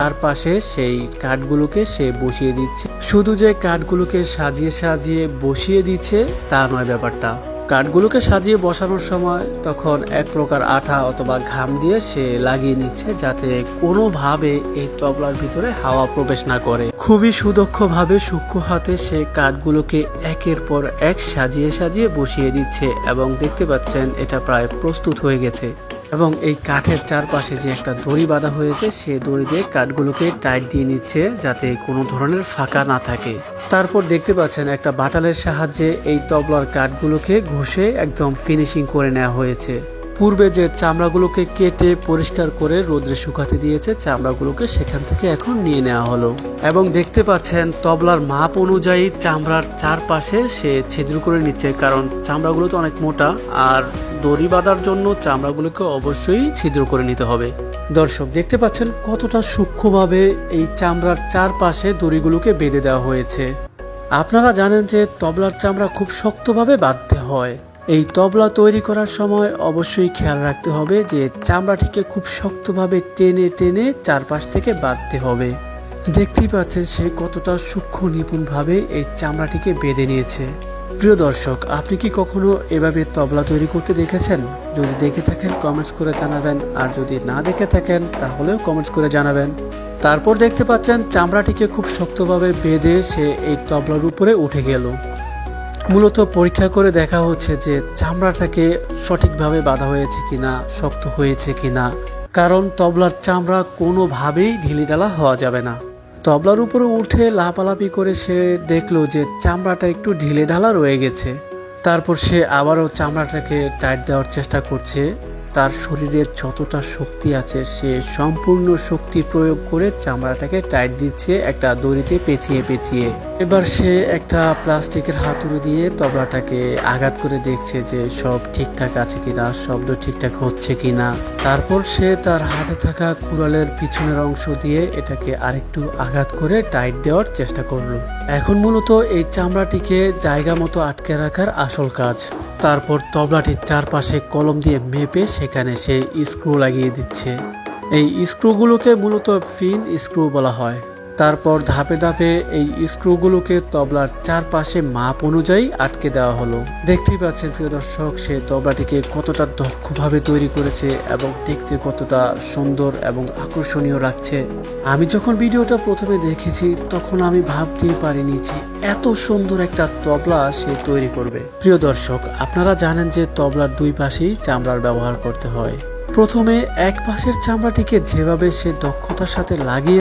তার পাশে সেই কাঠগুলোকে সে বসিয়ে দিচ্ছে। শুধু যে কাঠগুলোকে সাজিয়ে সাজিয়ে বসিয়ে দিচ্ছে তা নয় ব্যাপারটা, কাঠগুলোকে সাজিয়ে বসানোর সময় তখন এক প্রকার আঠা অথবা ঘাম দিয়ে সে লাগিয়ে নিচ্ছে, যাতে কোনোভাবে এই তবলার ভিতরে হাওয়া প্রবেশ না করে। খুবই সুদক্ষভাবে সূক্ষ্ম হাতে সে কাঠগুলোকে একের পর এক সাজিয়ে সাজিয়ে বসিয়ে দিচ্ছে এবং দেখতে পাচ্ছেন এটা প্রায় প্রস্তুত হয়ে গেছে। এবং এই কাঠের চারপাশে যে একটা দড়ি বাঁধা হয়েছে সে দড়ি দিয়ে কাঠগুলোকে টাইট দিয়ে নিচ্ছে যাতে কোনো ধরনের ফাঁকা না থাকে। তারপর দেখতে পাচ্ছেন একটা বাটালের সাহায্যে এই তবলার কাঠগুলোকে ঘষে একদম ফিনিশিং করে নেওয়া হয়েছে। পূর্বে যে চামড়াগুলোকে কেটে পরিষ্কার করে রোদ্রে শুকাতে দিয়েছে চামড়াগুলোকে সেখান থেকে এখন নিয়ে নেওয়া হলো। এবং দেখতে পাচ্ছেন তবলার মাপ অনুযায়ী চামড়ার চারপাশে সে ছিদ্র করে নিচ্ছে, কারণ চামড়াগুলো তো অনেক মোটা আর দড়ি বাঁধার জন্য চামড়াগুলোকে অবশ্যই ছিদ্র করে নিতে হবে। দর্শক দেখতে পাচ্ছেন কতটা সূক্ষ্মভাবে এই চামড়ার চারপাশে দড়িগুলোকে বেঁধে দেওয়া হয়েছে। আপনারা জানেন যে তবলার চামড়া খুব শক্তভাবে বাঁধতে হয়। এই তবলা তৈরি করার সময় অবশ্যই খেয়াল রাখতে হবে যে চামড়াটিকে খুব শক্তভাবে টেনে টেনে চারপাশ থেকে বাঁধতে হবে। দেখতেই পাচ্ছেন সে কতটা সূক্ষ্ম নিপুণভাবে এই চামড়াটিকে বেঁধে নিয়েছে। প্রিয় দর্শক, আপনি কি কখনো এভাবে তবলা তৈরি করতে দেখেছেন? যদি দেখে থাকেন কমেন্টস করে জানাবেন, আর যদি না দেখে থাকেন তাহলেও কমেন্টস করে জানাবেন। তারপর দেখতে পাচ্ছেন চামড়াটিকে খুব শক্তভাবে বেঁধে সে এই তবলার উপরে উঠে গেল। মূলত পরীক্ষা করে দেখা হচ্ছে যে চামড়াটাকে সঠিকভাবে বাঁধা হয়েছে কিনা, শক্ত হয়েছে কিনা, কারণ তবলার চামড়া কোনোভাবেই ঢিলিঢালা হওয়া যাবে না। তবলার উপরে উঠে লাপালাপি করে সে দেখলো যে চামড়াটা একটু ঢিলে ঢালা রয়ে গেছে। তারপর সে আবারও চামড়াটাকে টাইট দেওয়ার চেষ্টা করছে। তার শরীরে যতটা শক্তি আছে সে সম্পূর্ণ শক্তি প্রয়োগ করে চামড়াটাকে টাইট দিচ্ছে একটা দড়িতে পেঁচিয়ে পেঁচিয়ে। এবার সে একটা প্লাস্টিকের হাতুড়ি দিয়ে তবলাটাকে আঘাত করে দেখছে যে সব ঠিকঠাক আছে কিনা, শব্দ ঠিকঠাক হচ্ছে কিনা। তারপর সে তার হাতে থাকা কুড়ালের পিছনের অংশ দিয়ে এটাকে আরেকটু আঘাত করে টাইট দেওয়ার চেষ্টা করলো। এখন মূলত এই চামড়াটিকে জায়গা মতো আটকে রাখার আসল কাজ। তারপর তবলাটির চারপাশে কলম দিয়ে মেপে সেখানে সে স্ক্রু লাগিয়ে দিচ্ছে। এই স্ক্রুগুলোকে মূলত ফিন স্ক্রু বলা হয়। তারপর ধাপে ধাপে এই স্ক্রুগুলোকে তবলার চারপাশে মাপ অনুযায়ী আটকে দেওয়া হলো। দেখতেই পাচ্ছেন প্রিয় দর্শক সে তবলাটিকে কতটা দক্ষভাবে তৈরি করেছে এবং দেখতে কতটা সুন্দর এবং আকর্ষণীয় লাগছে। আমি যখন ভিডিওটা প্রথমে দেখেছি তখন আমি ভাবতেই পারিনি যে এত সুন্দর একটা তবলা সে তৈরি করবে। প্রিয় দর্শক, আপনারা জানেন যে তবলার দুই পাশেই চামড়ার ব্যবহার করতে হয়। প্রথমে এক পাশের চামড়াটিকে যেভাবে সে দক্ষতার সাথে লাগিয়ে